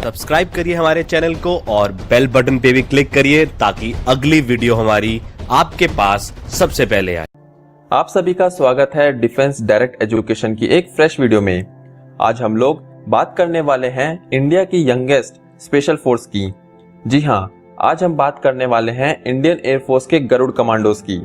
Subscribe करिए हमारे channel को और बेल बटन पे भी क्लिक करिए ताकि अगली वीडियो हमारी आपके पास सबसे पहले आए। आप सभी का स्वागत है डिफेंस डायरेक्ट एजुकेशन की एक फ्रेश वीडियो में। आज हम लोग बात करने वाले हैं इंडिया की यंगेस्ट स्पेशल फोर्स की। जी हाँ, आज हम बात करने वाले हैं इंडियन एयरफोर्स के गरुड़ कमांडोज की।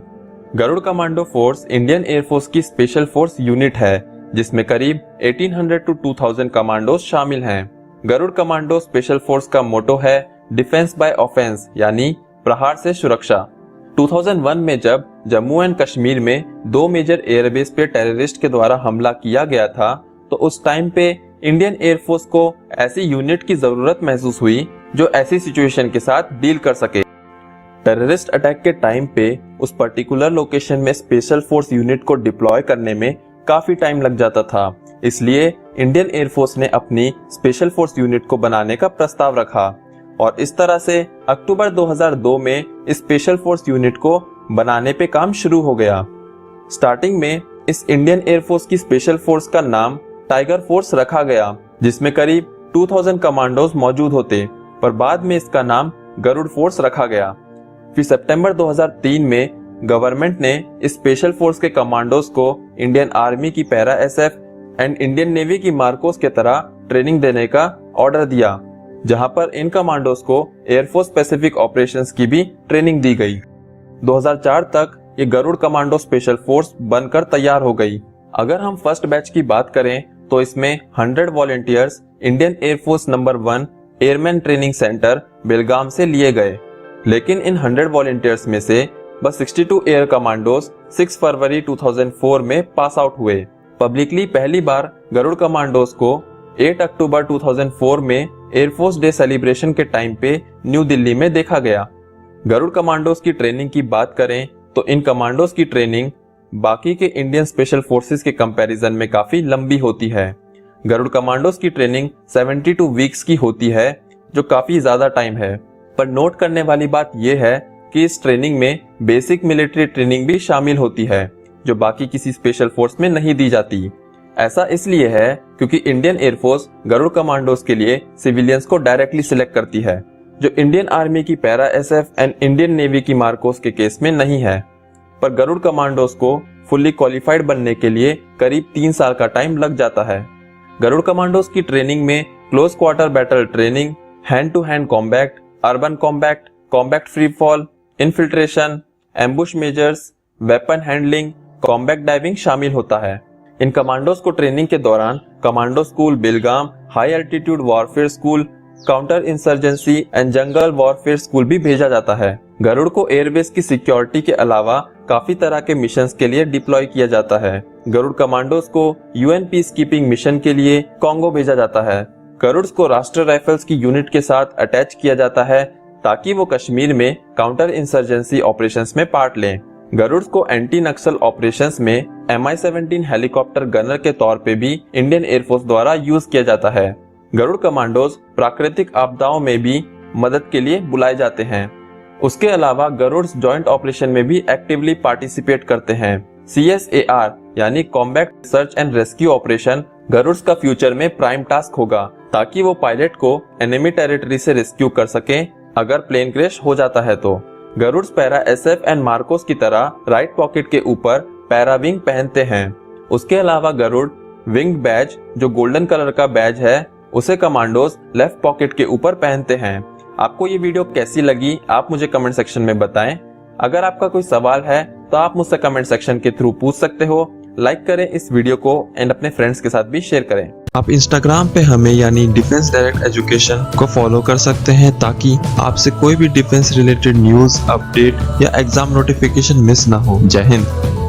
Garud commando force Indian air force की स्पेशल फोर्स यूनिट है जिसमें करीब 1800 to 2000 कमांडोज शामिल हैं। गरुड़ कमांडो स्पेशल फोर्स का मोटो है डिफेंस बाय ऑफेंस, यानी प्रहार से सुरक्षा। 2001 में जब जम्मू एंड कश्मीर में 2 मेजर एयरबेस पे टेररिस्ट के द्वारा हमला किया गया था, तो उस टाइम पे इंडियन एयरफोर्स को ऐसी यूनिट की जरूरत महसूस हुई जो ऐसी सिचुएशन के साथ डील कर सके। टेररिस्ट अटैक के टाइम पे उस पर्टिकुलर लोकेशन में स्पेशल फोर्स यूनिट को डिप्लॉय करने में काफी टाइम लग जाता था, इसलिए इंडियन एयरफोर्स ने अपनी स्पेशल फोर्स यूनिट को बनाने का प्रस्ताव रखा और इस तरह से अक्टूबर 2002 में इस स्पेशल फोर्स यूनिट को बनाने पे काम शुरू हो गया। स्टार्टिंग में इस इंडियन एयरफोर्स की स्पेशल फोर्स का नाम टाइगर फोर्स रखा गया, जिसमें करीब 2000 कमांडोज मौजूद होते, पर बाद में इसका नाम गरुड़ फोर्स रखा गया। फिर सितंबर 2003 में गवर्नमेंट ने इस स्पेशल फोर्स के कमांडोज को इंडियन आर्मी की para SF and Indian navy की मार्कोस के तरह ट्रेनिंग देने का ऑर्डर दिया, जहां पर इन कमांडोज को एयरफोर्स स्पेसिफिक ऑपरेशंस की भी ट्रेनिंग दी गई। 2004 तक ये गरुड़ कमांडो स्पेशल फोर्स बनकर तैयार हो गई। अगर हम फर्स्ट बैच की बात करें तो इसमें 100 volunteers Indian air force number 1 airman training centre Belgaum से लिए गए, लेकिन इन 100 वॉलंटियर्स में से बस 62 एयर कमांडोज 6 फरवरी 2004 में पास आउट हुए। पब्लिकली पहली बार गरुड़ कमांडोज को 8 अक्टूबर 2004 में एयरफोर्स डे सेलिब्रेशन के टाइम पे न्यू दिल्ली में देखा गया। गरुड़ कमांडोज की ट्रेनिंग की बात करें तो इन कमांडोज की ट्रेनिंग बाकी के इंडियन स्पेशल फोर्सेस के कंपैरिजन में काफी लंबी होती है। गरुड़ कमांडोज की ट्रेनिंग 72 वीक्स की होती है, जो काफी ज्यादा टाइम है। पर नोट करने वाली बात यह है कि इस ट्रेनिंग में बेसिक मिलिट्री ट्रेनिंग भी शामिल होती है, जो बाकी किसी स्पेशल फोर्स में नहीं दी जाती। ऐसा इसलिए है क्योंकि इंडियन एयरफोर्स गरुड़ कमांडोज के लिए सिविलियंस को डायरेक्टली सिलेक्ट करती है, जो इंडियन आर्मी की para SF and Indian navy की मार्कोस के केस में नहीं है। पर गरुड़ कमांडोज को फुल्ली क्वालिफाइड बनने के लिए करीब 3 साल का टाइम लग जाता है। गरुड़ कमांडोज की ट्रेनिंग में close quarter battle training, hand to hand combat, urban combat, combat free fall, infiltration, ambush measures, weapon handling, combat diving शामिल होता है। इन कमांडोज को ट्रेनिंग के दौरान commando school Belgaum, high altitude warfare school, counter insurgency and jungle warfare school भी भेजा जाता है। गरुड़ को एयरबेस की सिक्योरिटी के अलावा काफी तरह के मिशंस के लिए डिप्लॉय किया जाता है। गरुड़ कमांडोज को यूएन पीस कीपिंग मिशन के लिए कांगो भेजा जाता है। गरुड़ को राष्ट्रीय राइफल्स की यूनिट के साथ अटैच किया जाता है ताकि वो कश्मीर में काउंटर इंसर्जेंसी ऑपरेशंस में पार्ट लें। गरुड़ को एंटी नक्सल ऑपरेशंस में MI-17 हेलीकॉप्टर गनर के तौर पे भी इंडियन एयरफोर्स द्वारा यूज किया जाता है। गरुड़ कमांडोज प्राकृतिक आपदाओं में भी मदद के लिए बुलाए जाते हैं। उसके अलावा गरुड़ जॉइंट ऑपरेशन में भी एक्टिवली पार्टिसिपेट करते हैं। CSAR यानी combat search and rescue operation Garud का फ्यूचर में प्राइम टास्क होगा, ताकि वो पायलट को एनिमी टेरिटरी से रेस्क्यू कर सके अगर प्लेन क्रैश हो जाता है तो। Garud para SF and MARCOS की तरह राइट पॉकेट के ऊपर पैरा विंग पहनते हैं। उसके अलावा गरुड़ विंग बैज, जो गोल्डन कलर का बैज है, उसे कमांडोज लेफ्ट पॉकेट के ऊपर पहनते हैं। आपको ये वीडियो कैसी लगी आप मुझे कमेंट सेक्शन में बताएं। अगर आपका कोई सवाल है तो आप मुझसे कमेंट सेक्शन के थ्रू पूछ सकते हो। लाइक करें इस वीडियो को एंड अपने फ्रेंड्स के साथ भी शेयर करें। आप इंस्टाग्राम पे हमें यानी डिफेंस डायरेक्ट एजुकेशन को फॉलो कर सकते हैं ताकि आपसे कोई भी डिफेंस रिलेटेड न्यूज, अपडेट या एग्जाम नोटिफिकेशन मिस ना हो। जय हिंद।